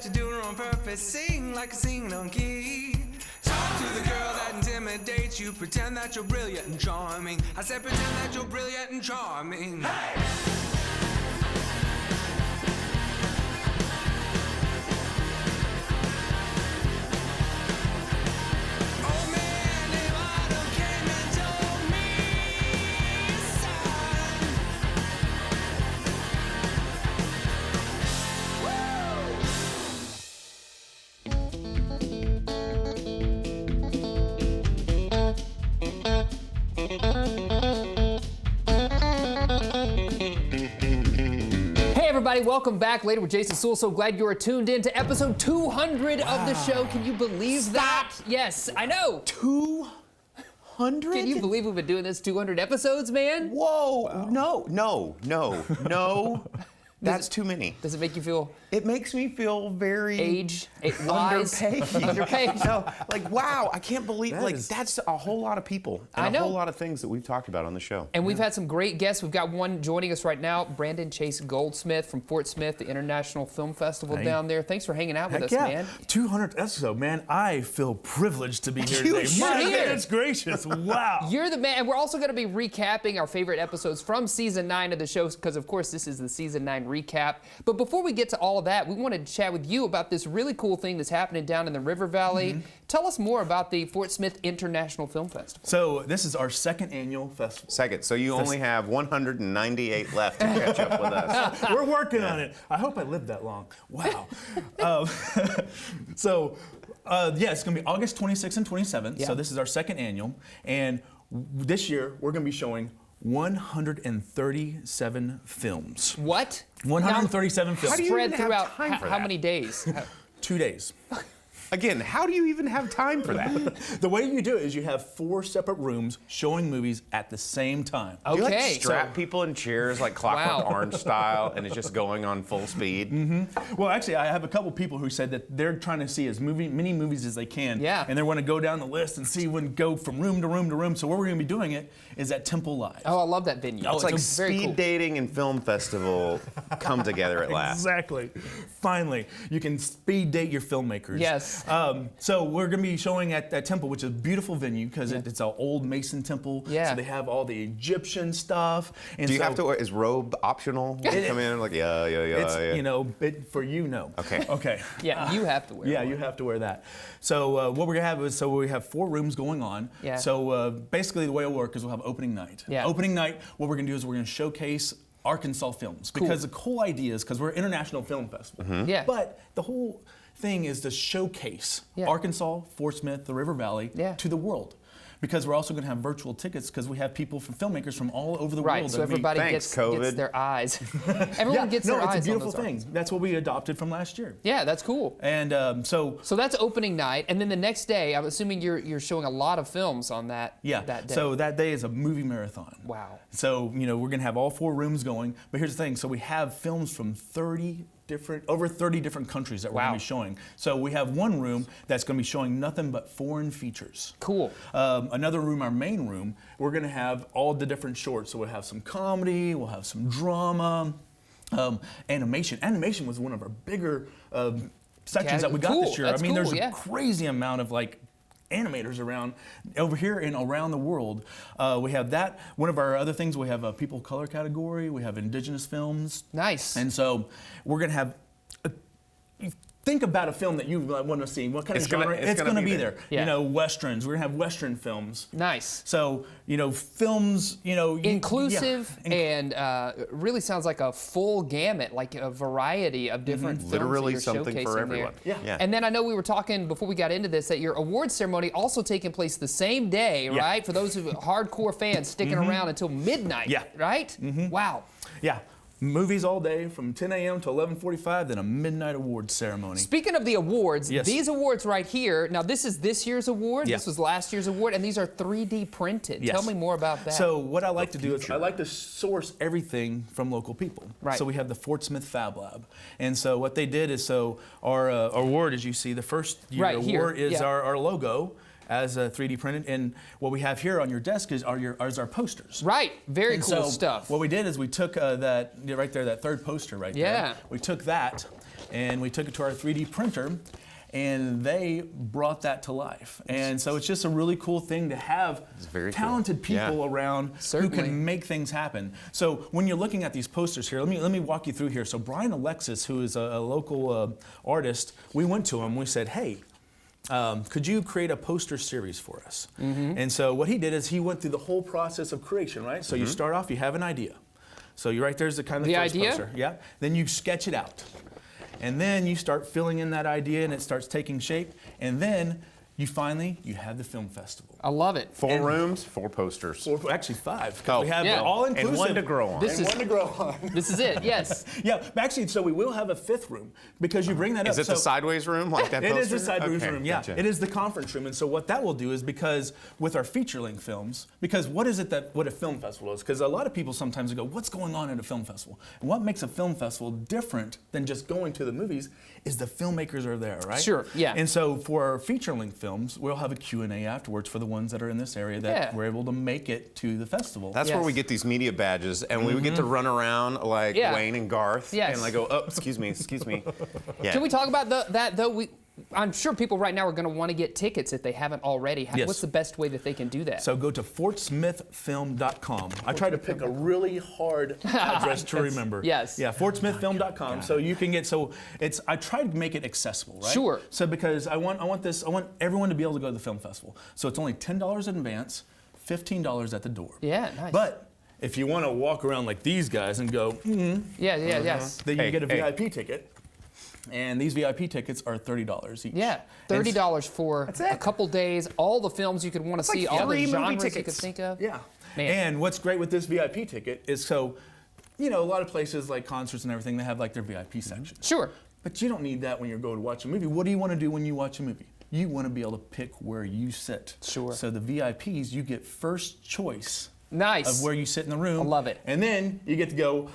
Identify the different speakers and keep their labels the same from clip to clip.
Speaker 1: that you're doing on purpose. Sing like a singing on key. Talk to the girl that intimidates you. Pretend that you're brilliant and charming. I said pretend that you're brilliant and charming. Hey!
Speaker 2: Everybody, welcome back. Later with Jason Suel. So glad you are tuned in to episode 200 of the show. Can you believe that? Yes, I know.
Speaker 3: 200?
Speaker 2: Can you believe we've been doing this 200 episodes, man?
Speaker 3: Whoa. Wow. No. That's too many.
Speaker 2: Does it make you feel?
Speaker 3: It makes me feel very
Speaker 2: underpaid. Underpaid.
Speaker 3: No, like wow, I can't believe that's a whole lot of people and
Speaker 2: I know.
Speaker 3: A whole lot of things that we've talked about on the show.
Speaker 2: And we've had some great guests. We've got one joining us right now, Brandon Chase Goldsmith from Fort Smith, the International Film Festival down there. Thanks for hanging out with us, man.
Speaker 4: 200 episodes, man. I feel privileged to be here today.
Speaker 2: My
Speaker 4: goodness gracious, wow.
Speaker 2: You're the man. And we're also going to be recapping our favorite episodes from season 9 of the show, because of course this is the season 9 recap. But before we get to all of that, we wanted to chat with you about this really cool thing that's happening down in the River Valley. Tell us more about the Fort Smith International Film Festival.
Speaker 4: So this is our second annual festival.
Speaker 3: Second, so you only have 198 left to catch up with us.
Speaker 4: We're working on it. I hope I live that long. Wow. It's going to be August 26th and 27th. Yeah. So this is our second annual. And this year, we're going to be showing 137 films.
Speaker 2: What?
Speaker 4: 137 films.
Speaker 3: How do you
Speaker 2: Spread
Speaker 3: even have
Speaker 2: throughout
Speaker 3: time for
Speaker 2: how
Speaker 3: that?
Speaker 2: many days?
Speaker 4: 2 days.
Speaker 3: Again, how do you even have time for that?
Speaker 4: The way you do it is you have 4 separate rooms showing movies at the same time.
Speaker 3: Do you
Speaker 2: Okay.
Speaker 3: strap people in chairs like Clockwork Orange style and it's just going on full speed?
Speaker 4: Well, actually, I have a couple people who said that they're trying to see as many movies as they can.
Speaker 2: Yeah.
Speaker 4: And they want to go down the list and see when go from room to room to room. So where we're going to be doing it is at Temple Live.
Speaker 2: Oh, I love that venue.
Speaker 3: It's like
Speaker 2: very
Speaker 3: speed
Speaker 2: cool.
Speaker 3: dating and film festival come together at last.
Speaker 4: Exactly. Finally, you can speed date your filmmakers.
Speaker 2: Yes.
Speaker 4: So we're going to be showing at that temple, which is a beautiful venue because it's an old Mason temple.
Speaker 2: Yeah.
Speaker 4: So they have all the Egyptian stuff. And
Speaker 3: Do you have to wear, is robe optional? When you come in like, yeah.
Speaker 4: It's, you know, for you, no.
Speaker 3: Okay.
Speaker 4: Okay.
Speaker 2: Yeah, you have to wear
Speaker 4: Yeah,
Speaker 2: one.
Speaker 4: you have to wear that. So what we're gonna have is, we have 4 rooms going on.
Speaker 2: Yeah.
Speaker 4: So basically the way it'll work is we'll have opening night.
Speaker 2: Yeah.
Speaker 4: Opening night, what we're gonna do is we're gonna showcase Arkansas films. Because the cool idea is, because we're an international film festival.
Speaker 2: Yeah.
Speaker 4: But the whole thing is to showcase Arkansas, Fort Smith, the River Valley to the world. Because we're also going to have virtual tickets because we have people from filmmakers from all over the world.
Speaker 2: Right, so everybody gets their eyes. Everyone gets their eyes.
Speaker 4: It's a beautiful
Speaker 2: on those
Speaker 4: thing. That's what we adopted from last year.
Speaker 2: Yeah, that's cool.
Speaker 4: And
Speaker 2: so that's opening night, and then the next day, I'm assuming you're showing a lot of films on that.
Speaker 4: Yeah.
Speaker 2: That day.
Speaker 4: So that day is a movie marathon.
Speaker 2: Wow.
Speaker 4: So we're going to have all 4 rooms going. But here's the thing. So we have films from over 30 different countries that we're going to be showing. So we have one room that's going to be showing nothing but foreign features.
Speaker 2: Cool.
Speaker 4: Another room, our main room, we're going to have all the different shorts. So we'll have some comedy, we'll have some drama, animation. Animation was one of our bigger sections that we got this year.
Speaker 2: That's
Speaker 4: there's a crazy amount of animators around over here and around the world. We have that. One of our other things, we have a people of color category. We have indigenous films.
Speaker 2: Nice.
Speaker 4: And so we're going to have. Think about a film that you want to see. What kind of genre? It's going to be there.
Speaker 2: Yeah.
Speaker 4: Westerns. We're going to have Western films.
Speaker 2: Nice.
Speaker 4: So, films,
Speaker 2: inclusive and really sounds like a full gamut, like a variety of different films.
Speaker 3: Literally
Speaker 2: that you're
Speaker 3: something for
Speaker 2: showcasing
Speaker 3: everyone.
Speaker 2: there.
Speaker 4: Yeah.
Speaker 2: And then I know we were talking before we got into this that your awards ceremony also taking place the same day, right? For those hardcore fans sticking around until midnight.
Speaker 4: Yeah.
Speaker 2: Right? Wow.
Speaker 4: Yeah. Movies all day from 10 a.m. to 11:45, then a midnight awards ceremony.
Speaker 2: Speaking of the awards,
Speaker 4: Yes.
Speaker 2: these awards right here, now this is this year's award,
Speaker 4: Yeah.
Speaker 2: this was last year's award, and these are 3D printed.
Speaker 4: Yes.
Speaker 2: Tell me more about that.
Speaker 4: So what I like to do is I like to source everything from local people.
Speaker 2: Right.
Speaker 4: So we have the Fort Smith Fab Lab. And so what they did is, our award, as you see, the first year
Speaker 2: Right, here.
Speaker 4: award is
Speaker 2: Yeah.
Speaker 4: our logo. as 3D printed. And what we have here on your desk is our posters.
Speaker 2: Right, very
Speaker 4: And
Speaker 2: cool
Speaker 4: so
Speaker 2: stuff.
Speaker 4: What we did is we took that right there, that third poster right
Speaker 2: Yeah.
Speaker 4: there. We took that and we took it to our 3D printer, and they brought that to life. And so it's just a really cool thing to have
Speaker 3: very
Speaker 4: talented
Speaker 3: cool.
Speaker 4: people around
Speaker 2: Certainly.
Speaker 4: who can make things happen. So when you're looking at these posters here, let me walk you through here. So Brian Alexis, who is a local artist, we went to him. We said, hey, could you create a poster series for us? And so what he did is he went through the whole process of creation, right? So you start off, you have an idea. So you're right there's the kind of
Speaker 2: The
Speaker 4: first
Speaker 2: idea?
Speaker 4: poster. Yeah. Then you sketch it out. And then you start filling in that idea and it starts taking shape. And then you have the film festival.
Speaker 2: I love it.
Speaker 3: 4 rooms, 4 posters.
Speaker 4: Actually 5.
Speaker 3: Oh.
Speaker 4: We have
Speaker 2: Yeah.
Speaker 4: all inclusive.
Speaker 3: And 1 to grow on.
Speaker 2: This is
Speaker 4: One to grow on.
Speaker 2: this is it. Yes.
Speaker 4: Yeah, but actually, so we will have a 5th room because you bring that up.
Speaker 3: Is it the sideways room like that
Speaker 4: It
Speaker 3: poster?
Speaker 4: is the sideways
Speaker 3: Okay,
Speaker 4: room, yeah.
Speaker 3: gotcha.
Speaker 4: It is the conference room. And so what that will do is because with our feature-length films, because what is it what a film festival is? Because a lot of people sometimes go, what's going on at a film festival? And what makes a film festival different than just going to the movies is the filmmakers are there, right?
Speaker 2: Sure, yeah.
Speaker 4: And so for our feature-length films, we'll have a Q&A afterwards for the ones that are in this area that
Speaker 2: Yeah.
Speaker 4: were able to make it to the festival.
Speaker 3: That's where
Speaker 2: Yes.
Speaker 3: we get these media badges, and we would get to run around like
Speaker 2: Yeah.
Speaker 3: Wayne and Garth,
Speaker 2: Yes.
Speaker 3: and like go, oh, excuse me. Yeah.
Speaker 2: Can we talk about that though? I'm sure people right now are going to want to get tickets if they haven't already.
Speaker 4: Yes.
Speaker 2: What's the best way that they can do that?
Speaker 4: So go to fortsmithfilm.com. I try to pick a really hard address to remember.
Speaker 2: Yes.
Speaker 4: Yeah, fortsmithfilm.com. So you can get I try to make it accessible, right?
Speaker 2: Sure.
Speaker 4: So because I want everyone to be able to go to the film festival. So it's only $10 in advance, $15 at the door.
Speaker 2: Yeah, nice.
Speaker 4: But if you want to walk around like these guys and go,
Speaker 2: yes.
Speaker 4: then you
Speaker 3: Hey,
Speaker 4: get a
Speaker 3: hey.
Speaker 4: VIP ticket. And these VIP tickets are $30 each.
Speaker 2: Yeah, $30 for a couple days, all the films you could want to see, all the
Speaker 3: 3 movie
Speaker 2: genres you could
Speaker 3: tickets.
Speaker 2: think of.
Speaker 4: Yeah.
Speaker 2: Man.
Speaker 4: And what's great with this VIP ticket is a lot of places like concerts and everything, they have like their VIP section.
Speaker 2: Sure.
Speaker 4: But you don't need that when you're going to watch a movie. What do you want to do when you watch a movie? You want to be able to pick where you sit.
Speaker 2: Sure.
Speaker 4: So the VIPs, you get first choice
Speaker 2: Nice.
Speaker 4: of where you sit in the room.
Speaker 2: I love it.
Speaker 4: And then you get to go,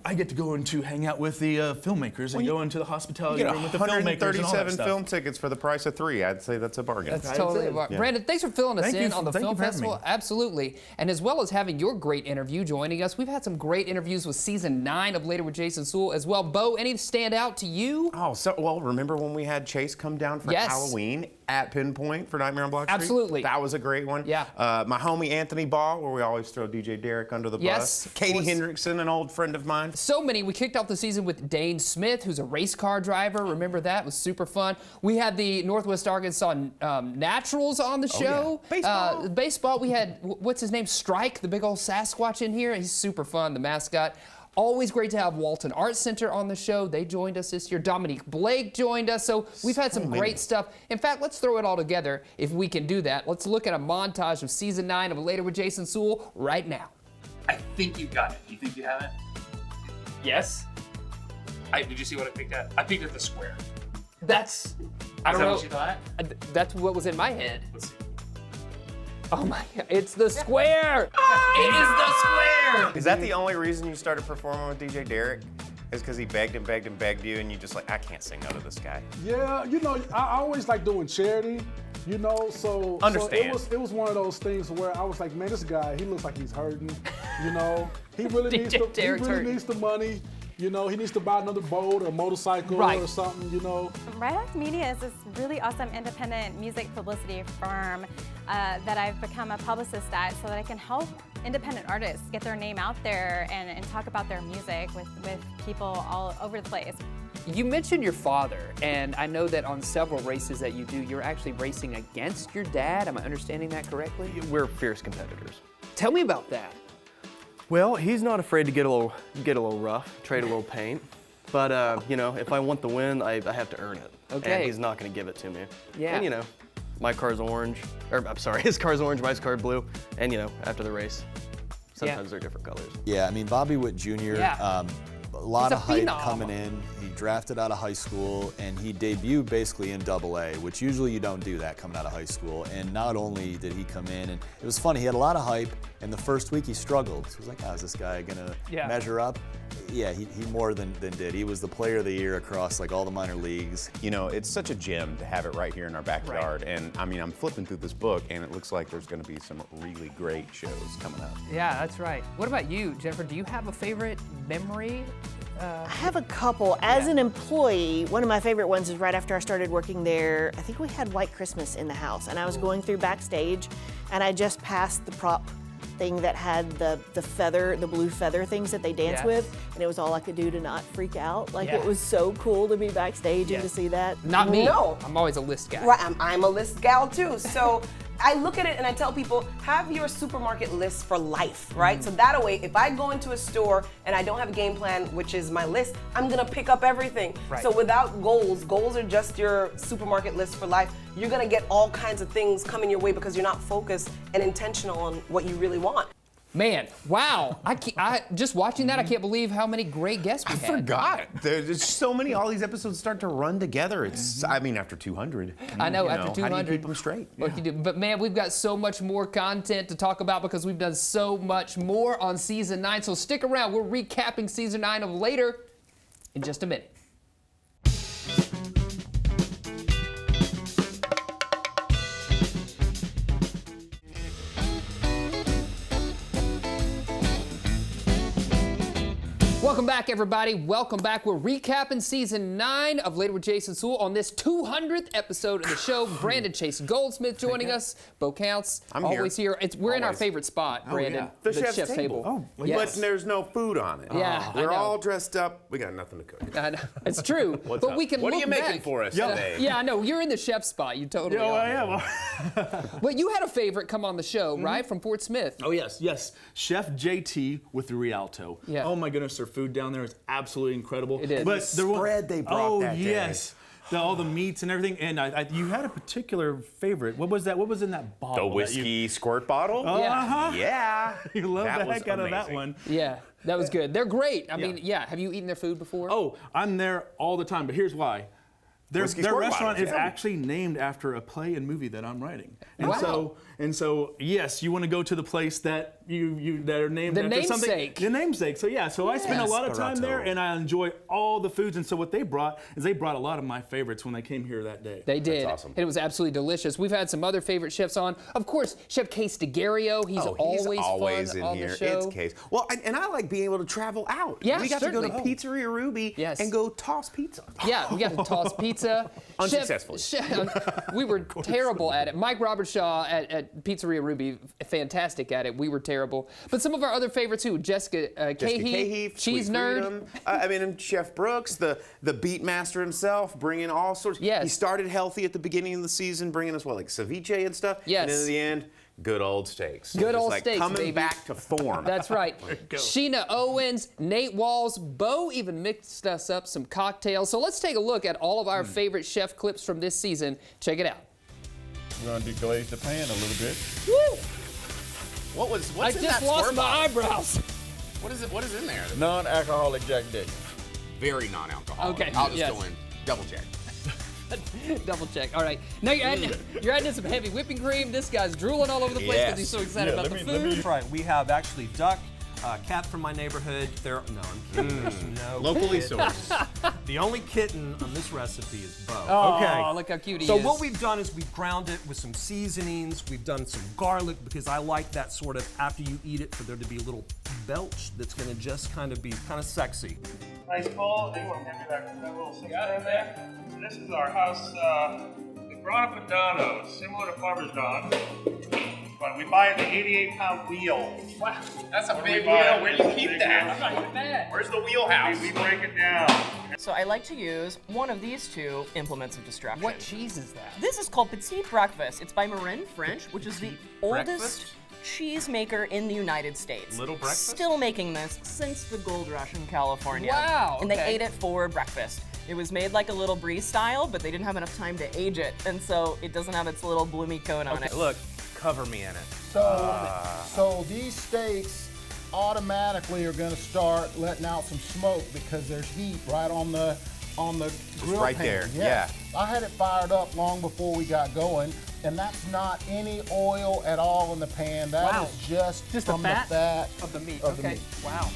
Speaker 4: I get to go into hang out with the filmmakers and go into the
Speaker 3: You
Speaker 4: hospitality
Speaker 3: get
Speaker 4: room with the filmmakers and all that
Speaker 3: 137
Speaker 4: stuff.
Speaker 3: film tickets for the price of 3. I'd say that's a bargain.
Speaker 2: That's totally
Speaker 4: it.
Speaker 2: right. Brandon, thanks for filling us
Speaker 4: Thank you
Speaker 2: in
Speaker 4: for-
Speaker 2: on the
Speaker 4: thank
Speaker 2: film
Speaker 4: you for having
Speaker 2: festival.
Speaker 4: me.
Speaker 2: Absolutely. And as well as having your great interview joining us, we've had some great interviews with season 9 of Later with Jason Suel as well. Bo, any stand out to you?
Speaker 3: Oh, remember when we had Chase come down for
Speaker 2: Yes.
Speaker 3: Halloween at Pinpoint for Nightmare on Block Street?
Speaker 2: Absolutely.
Speaker 3: That was a great one.
Speaker 2: Yeah.
Speaker 3: My homie Anthony Ball, where we always throw DJ Derek under the
Speaker 2: Yes,
Speaker 3: bus.
Speaker 2: of
Speaker 3: Katie
Speaker 2: course.
Speaker 3: Hendrickson, an old friend of mine.
Speaker 2: So many. We kicked off the season with Dane Smith, who's a race car driver. Remember that? It was super fun. We had the Northwest Arkansas Naturals on the show.
Speaker 3: Baseball.
Speaker 2: Baseball. We had, what's his name? Strike, the big old Sasquatch in here. He's super fun, the mascot. Always great to have Walton Arts Center on the show. They joined us this year. Dominique Blake joined us. So we've had some great stuff. In fact, let's throw it all together if we can do that. Let's look at a montage of season 9 of Later with Jason Suel right now.
Speaker 5: I think you got it. You think you have it? Yes. Did you see what I picked at? I picked at the square.
Speaker 2: That's, I
Speaker 5: Is
Speaker 2: don't
Speaker 5: that
Speaker 2: know.
Speaker 5: what you thought?
Speaker 2: That's what was in my head.
Speaker 5: Let's see.
Speaker 2: Oh my God, it's the square! It is the square!
Speaker 3: Is that the only reason you started performing with DJ Derek? Is because he begged and begged and begged you, and you just like, I can't sing no to this guy.
Speaker 6: Yeah, I always like doing charity, so
Speaker 3: Understand.
Speaker 6: So it was one of those things where I was like, man, this guy, he looks like he's hurting, he really
Speaker 2: Derek's hurting.
Speaker 6: needs the money, he needs to buy another boat or a motorcycle
Speaker 2: Right.
Speaker 6: or something,
Speaker 7: Right Act Media is this really awesome independent music publicity firm that I've become a publicist at so that I can help independent artists get their name out there and talk about their music with people all over the place.
Speaker 2: You mentioned your father, and I know that on several races that you do, you're actually racing against your dad. Am I understanding that correctly?
Speaker 8: We're fierce competitors.
Speaker 2: Tell me about that.
Speaker 8: Well, he's not afraid to get a little rough, trade a little paint. But if I want the win, I have to earn it.
Speaker 2: Okay.
Speaker 8: And he's not going to give it to me.
Speaker 2: Yeah.
Speaker 8: And my car's orange, or I'm sorry, his car's orange, my car's blue. And after the race, sometimes they're different colors.
Speaker 9: Yeah, I mean, Bobby Witt Jr.,
Speaker 2: Yeah.
Speaker 9: a lot
Speaker 2: He's
Speaker 9: of
Speaker 2: a
Speaker 9: hype
Speaker 2: phenom.
Speaker 9: coming in. He drafted out of high school, and he debuted basically in AA, which usually you don't do that coming out of high school. And not only did he come in, and it was funny, he had a lot of hype, and the first week he struggled. So he was like, how's this guy gonna
Speaker 2: Yeah.
Speaker 9: measure up? yeah, he more than did. He was the player of the year across like all the minor leagues.
Speaker 10: You know, it's such a gem to have it right here in our backyard. And I mean, I'm flipping through this book and it looks like there's going to be some really great shows coming up.
Speaker 2: Yeah, that's right. What about you, Jennifer? Do you have a favorite memory?
Speaker 11: I have a couple. As an employee, one of my favorite ones is right after I started working there. I think we had White Christmas in the house, and I was going through backstage, and I just passed the prop thing that had the feather, the blue feather things that they dance with, and it was all I could do to not freak out. Like it was so cool to be backstage and to see that.
Speaker 2: Not me.
Speaker 12: No.
Speaker 2: I'm always a list guy.
Speaker 12: Right, I'm a list gal too. So I look at it and I tell people, have your supermarket list for life, right? So that way, if I go into a store and I don't have a game plan, which is my list, I'm gonna pick up everything.
Speaker 2: Right.
Speaker 12: So without goals are just your supermarket list for life. You're gonna get all kinds of things coming your way because you're not focused and intentional on what you really want.
Speaker 2: Man, wow. I just watching that, I can't believe how many great guests we had.
Speaker 10: I forgot. There's so many, all these episodes start to run together. It's, I mean, after 200.
Speaker 2: I know, after 200.
Speaker 10: How do you keep them straight?
Speaker 2: What you do? But man, we've got so much more content to talk about because we've done so much more on season 9. So stick around. We're recapping season 9 of Later in just a minute. Welcome back, everybody. Welcome back. We're recapping season 9 of Later with Jason Suel on this 200th episode of the show. Brandon Chase Goldsmith joining us. Bo Counts,
Speaker 10: I'm
Speaker 2: always here. We're in our
Speaker 10: Always.
Speaker 2: favorite spot, Brandon.
Speaker 10: The chef's table.
Speaker 2: Oh, yes.
Speaker 10: But there's no food on it.
Speaker 2: Yeah, I
Speaker 10: We're
Speaker 2: know.
Speaker 10: all dressed up. We got nothing to cook.
Speaker 2: I know. It's true. but we can
Speaker 10: What are
Speaker 2: look
Speaker 10: you making
Speaker 2: back.
Speaker 10: for us today?
Speaker 2: Yeah, I know. You're in the chef spot. You totally are.
Speaker 4: I am.
Speaker 2: But you had a favorite come on the show, right? From Fort Smith.
Speaker 4: Oh yes. Chef JT with the Rialto.
Speaker 2: Yeah.
Speaker 4: Oh my goodness, their food down there is absolutely incredible.
Speaker 2: It is.
Speaker 4: But
Speaker 10: The spread they brought that day.
Speaker 4: yes. All the meats and everything. And you had a particular favorite. What was that? What was in that
Speaker 10: The
Speaker 4: bottle?
Speaker 10: whiskey squirt bottle?
Speaker 2: Yeah.
Speaker 10: Yeah.
Speaker 4: You love
Speaker 10: That
Speaker 4: the
Speaker 10: was
Speaker 4: heck out of that
Speaker 10: amazing.
Speaker 4: one.
Speaker 2: Yeah, that was good. They're great. I mean, yeah. Have you eaten their food before?
Speaker 4: Oh, I'm there all the time, but here's why. Their
Speaker 10: Whiskey
Speaker 4: their
Speaker 10: squirt
Speaker 4: restaurant
Speaker 10: bottles,
Speaker 4: is
Speaker 10: yeah.
Speaker 4: actually named after a play and movie that I'm writing. And
Speaker 2: Wow.
Speaker 4: so yes, you want to go to the place that you that are named
Speaker 2: The
Speaker 4: after something.
Speaker 2: namesake.
Speaker 4: The namesake. So yeah, so I spend a lot of time there and I enjoy all the foods. And so what they brought is they brought a lot of my favorites when they came here that day.
Speaker 2: They did.
Speaker 10: That's awesome.
Speaker 2: And it was absolutely delicious. We've had some other favorite chefs on. Of course, Chef Case DeGario. He's always fun
Speaker 10: in
Speaker 2: on
Speaker 10: here.
Speaker 2: the show.
Speaker 10: It's Case. Well, and I like being able to travel out.
Speaker 2: Yeah,
Speaker 10: we got to go to
Speaker 2: certainly.
Speaker 10: Pizzeria Ruby and go toss pizza.
Speaker 2: Yeah, we got to toss pizza.
Speaker 10: Unsuccessfully.
Speaker 2: We were terrible at it. Mike Robertshaw at Pizzeria Ruby, fantastic at it. We were terrible. But some of our other favorites too, Jessica Cahy, Cheese
Speaker 10: Sweet
Speaker 2: Nerd.
Speaker 10: Freedom. I mean, and Chef Brooks, the beat master himself, bringing all sorts.
Speaker 2: Yes.
Speaker 10: He started healthy at the beginning of the season, bringing us like ceviche and stuff.
Speaker 2: Yes.
Speaker 10: And then in the end, good old steaks.
Speaker 2: Good
Speaker 10: Just
Speaker 2: old
Speaker 10: like
Speaker 2: steaks,
Speaker 10: coming
Speaker 2: baby.
Speaker 10: back to form.
Speaker 2: That's right. Sheena Owens, Nate Walls, Bo even mixed us up some cocktails. So let's take a look at all of our favorite chef clips from this season. Check it out.
Speaker 13: We're gonna deglaze the pan a little bit.
Speaker 2: Woo!
Speaker 10: What's
Speaker 2: I
Speaker 10: in
Speaker 2: just
Speaker 10: that
Speaker 2: lost
Speaker 10: squirt
Speaker 2: my
Speaker 10: bottle?
Speaker 2: eyebrows.
Speaker 10: What is it? What is in there?
Speaker 13: Non-alcoholic Jack Daniels.
Speaker 10: Very non-alcoholic.
Speaker 2: Okay,
Speaker 10: I'll just
Speaker 2: yes.
Speaker 10: go in. Double check.
Speaker 2: Double check. All right. Now you're adding some heavy whipping cream. This guy's drooling all over the place because he's so excited about the food.
Speaker 14: That's right. We have actually duck, cat from my neighborhood. No, I'm kidding. No.
Speaker 10: Locally
Speaker 14: kitten.
Speaker 10: sourced.
Speaker 14: The only kitten on this recipe is Bo.
Speaker 2: Oh,
Speaker 14: okay.
Speaker 2: look how cute he
Speaker 14: So
Speaker 2: is.
Speaker 14: what we've done is we've ground it with some seasonings. We've done some garlic because I like that sort of after you eat it for there to be a little belch that's going to just kind of be kind of sexy.
Speaker 15: Nice bowl. You want to hand me that little sip there? This is our house, Grana Padano, similar to Parmesan. But we buy it in the 88-pound wheel.
Speaker 10: Wow, that's a
Speaker 15: When
Speaker 10: big
Speaker 15: we buy
Speaker 10: wheel.
Speaker 15: it,
Speaker 10: Where
Speaker 15: it's
Speaker 10: do
Speaker 15: a
Speaker 10: you keep
Speaker 15: big
Speaker 10: that?
Speaker 15: wheel.
Speaker 10: I'm not even mad. Where's the wheelhouse?
Speaker 15: We break it down.
Speaker 16: So I like to use one of these two implements of distraction.
Speaker 2: What cheese is that?
Speaker 16: This is called Petit Breakfast. It's by Marin French, which is the oldest
Speaker 14: Breakfast?
Speaker 16: cheese maker in the United States.
Speaker 14: Little breakfast?
Speaker 16: Still making this since the gold rush in California.
Speaker 2: Wow,
Speaker 16: And they
Speaker 2: okay.
Speaker 16: ate it for breakfast. It was made like a little brie style, but they didn't have enough time to age it, and so it doesn't have its little bloomy coat on it.
Speaker 14: Look, cover me in it.
Speaker 13: So these steaks automatically are going to start letting out some smoke because there's heat right on the grill
Speaker 10: right
Speaker 13: pan.
Speaker 10: there,
Speaker 13: Yes. I had it fired up long before we got going, and that's not any oil at all in the pan. That is just
Speaker 2: the
Speaker 13: from
Speaker 2: fat
Speaker 13: the fat
Speaker 2: of the meat.
Speaker 13: of the
Speaker 2: Okay.
Speaker 13: meat.
Speaker 2: Wow.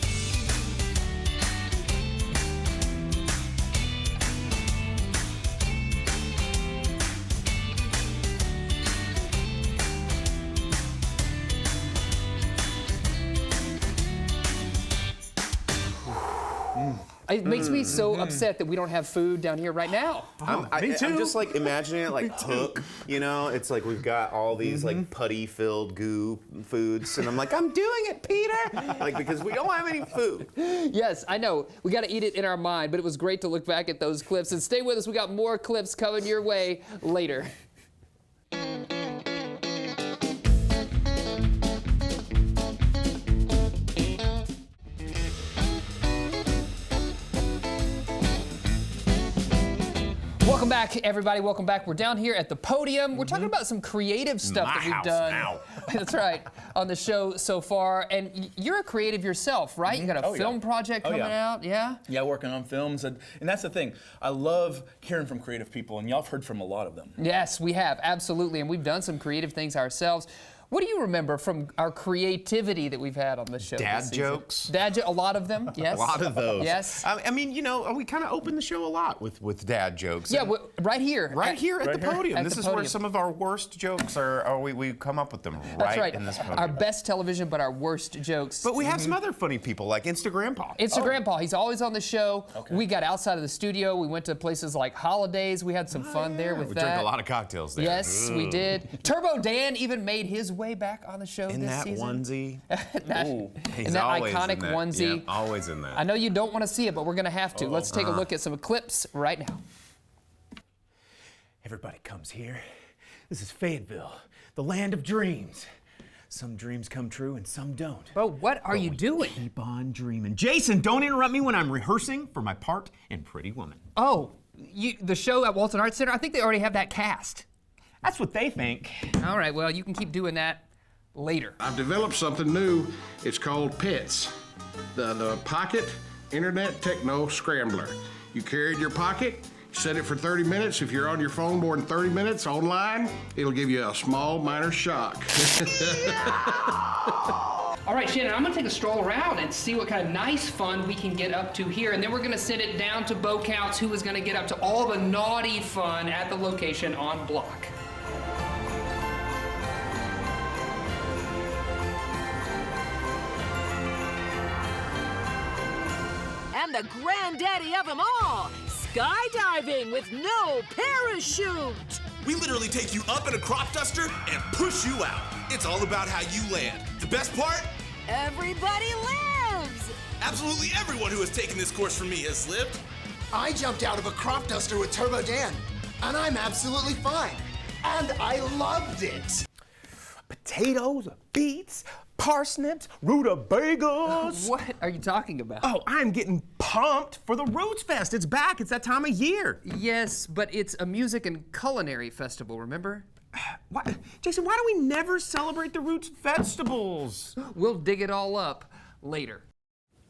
Speaker 2: It makes me so upset that we don't have food down here right now.
Speaker 10: I'm just like imagining it like Hook, you know? It's like we've got all these like putty-filled goo foods, and I'm like, I'm doing it, Peter! Like, because we don't have any food.
Speaker 2: Yes, I know. We got to eat it in our mind, but it was great to look back at those clips. And stay with us. We got more clips coming your way later. Welcome back, everybody. Welcome back. We're down here at the podium. We're talking about some creative stuff that we've done.
Speaker 10: Now.
Speaker 2: That's right, on the show so far. And you're a creative yourself, right? You got a film project coming out, yeah?
Speaker 4: Yeah, working on films. And that's the thing. I love hearing from creative people, and y'all have heard from a lot of them.
Speaker 2: Yes, we have, absolutely. And we've done some creative things ourselves. What do you remember from our creativity that we've had on the show?
Speaker 10: Dad jokes.
Speaker 2: A lot of them, yes.
Speaker 10: A lot of those.
Speaker 2: Yes.
Speaker 10: I mean, you know, we kind of open the show a lot with dad jokes.
Speaker 2: Yeah, right here.
Speaker 10: Right here at the podium. This is where some of our worst jokes are. We come up with them in this podium.
Speaker 2: Our best television, but our worst jokes.
Speaker 10: But we have some other funny people, like Instagrandpa.
Speaker 2: Instagrandpa, he's always on the show. Okay. We got outside of the studio. We went to places like Holidays. We had some fun there with that.
Speaker 10: We drank a lot of cocktails there.
Speaker 2: Yes, we did. Turbo Dan even made his way back on the show
Speaker 10: in
Speaker 2: this
Speaker 10: that
Speaker 2: season.
Speaker 10: Onesie.
Speaker 2: In that iconic onesie.
Speaker 10: Yeah, always in that.
Speaker 2: I know you don't want to see it, but we're going to have to. Let's take a look at some clips right now.
Speaker 17: Everybody comes here. This is Fayetteville, the land of dreams. Some dreams come true and some don't.
Speaker 2: Bro, what are you doing?
Speaker 17: Keep on dreaming. Jason, don't interrupt me when I'm rehearsing for my part in Pretty Woman.
Speaker 2: Oh, the show at Walton Arts Center, I think they already have that cast.
Speaker 17: That's what they think.
Speaker 2: All right, well, you can keep doing that later.
Speaker 18: I've developed something new. It's called PETS, the Pocket Internet Techno Scrambler. You carry it in your pocket, set it for 30 minutes. If you're on your phone more than 30 minutes online, it'll give you a small minor shock.
Speaker 2: All right, Shannon, I'm gonna take a stroll around and see what kind of nice fun we can get up to here, and then we're gonna send it down to Bo Counts, who is gonna get up to all the naughty fun at the location on Block.
Speaker 19: And the granddaddy of them all, skydiving with no parachute.
Speaker 20: We literally take you up in a crop duster and push you out. It's all about how you land. The best part?
Speaker 19: Everybody lives.
Speaker 20: Absolutely everyone who has taken this course from me has lived.
Speaker 21: I jumped out of a crop duster with Turbo Dan, and I'm absolutely fine. And I loved it.
Speaker 17: Potatoes, beets, parsnips, rutabagas.
Speaker 2: What are you talking about?
Speaker 17: Oh, I'm getting pumped for the Roots Fest. It's back. It's that time of year.
Speaker 2: Yes, but it's a music and culinary festival, remember?
Speaker 17: Why, Jason, why do we never celebrate the Roots festivals?
Speaker 2: We'll dig it all up later.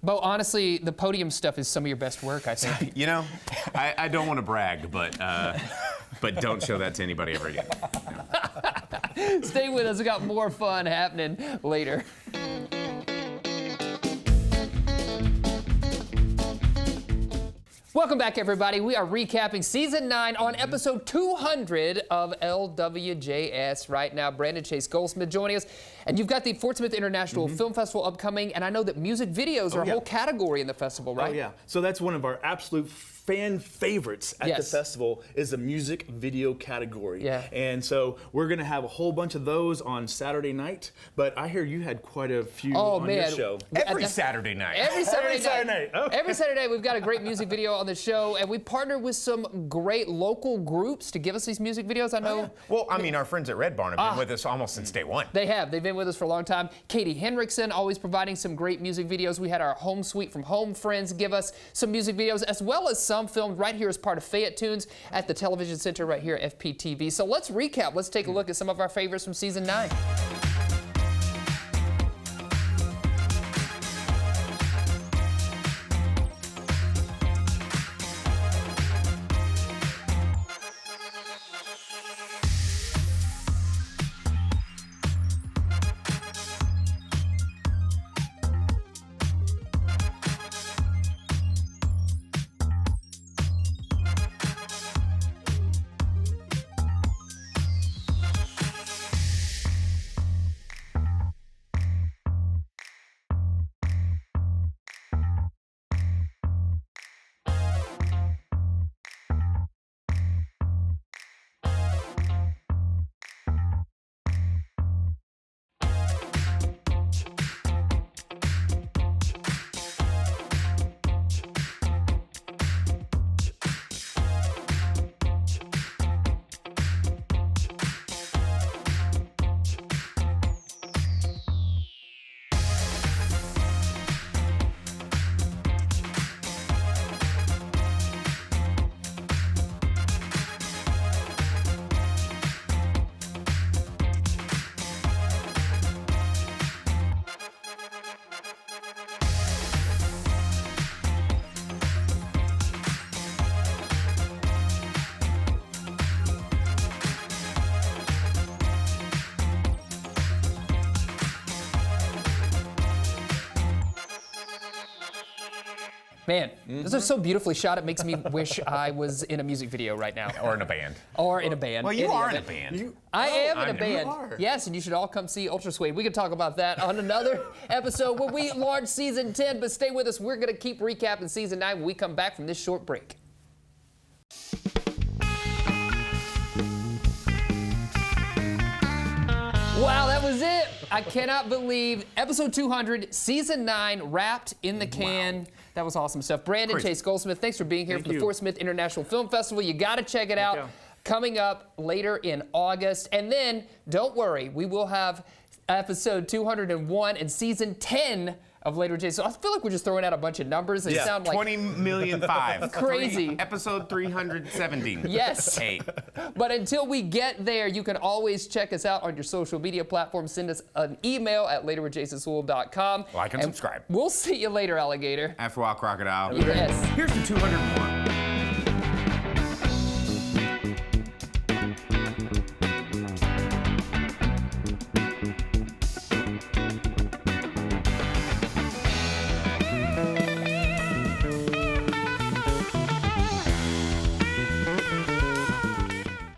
Speaker 2: Bo, honestly, the podium stuff is some of your best work, I think.
Speaker 10: You know, I don't want to brag, but don't show that to anybody ever again.
Speaker 2: Stay with us. We got more fun happening later. Welcome back, everybody. We are recapping Season 9 on episode 200 of LWJS right now. Brandon Chase Goldsmith joining us. And you've got the Fort Smith International Film Festival upcoming, and I know that music videos are a whole category in the festival, right?
Speaker 4: Oh, yeah. So that's one of our absolute fan favorites at the festival is the music video category.
Speaker 2: Yeah.
Speaker 4: And so we're going to have a whole bunch of those on Saturday night, but I hear you had quite a few on your show.
Speaker 10: Every Saturday night.
Speaker 2: Every Saturday
Speaker 4: night. Okay.
Speaker 2: Every Saturday night, we've got a great music video on the show, and we partner with some great local groups to give us these music videos. I know.
Speaker 10: Well, I mean, our friends at Red Barn have been with us almost since day one.
Speaker 2: They have. They've been with us for a long time. Katie Henriksen always providing some great music videos. We had our Home Suite from Home friends give us some music videos, as well as some filmed right here as part of Fayette Tunes at the Television Center right here at FPTV. So let's recap. Let's take a look at some of our favorites from Season 9. Man, those are so beautifully shot. It makes me wish I was in a music video right now.
Speaker 1: Or in a band.
Speaker 2: Or in a band.
Speaker 1: Well, you
Speaker 2: Any
Speaker 1: are
Speaker 2: of
Speaker 1: in a
Speaker 2: it.
Speaker 1: band.
Speaker 2: I am in a
Speaker 1: You
Speaker 2: band.
Speaker 1: are.
Speaker 2: Yes, and you should all come see Ultra Suede. We can talk about that on another episode when we launch season 10. But stay with us. We're going to keep recapping season 9 when we come back from this short break. Wow, that was it. I cannot believe episode 200, season 9, wrapped in the can. That was awesome stuff. Brandon
Speaker 1: Crazy.
Speaker 2: Chase Goldsmith, thanks for being here for the Fort Smith International Film Festival. You got to check it out. Coming up later in August. And then, don't worry, we will have episode 201 and season 10 of Later Jay. So I feel like we're just throwing out a bunch of numbers. They sound like
Speaker 1: 20,000,005.
Speaker 2: Crazy.
Speaker 1: Episode 317.
Speaker 2: Yes.
Speaker 1: 8.
Speaker 2: But until we get there, you can always check us out on your social media platforms. Send us an email at laterwithjasonsuel.com.
Speaker 1: Like and subscribe.
Speaker 2: We'll see you later, alligator.
Speaker 1: After a while, crocodile.
Speaker 2: Yes.
Speaker 1: Here's the 201.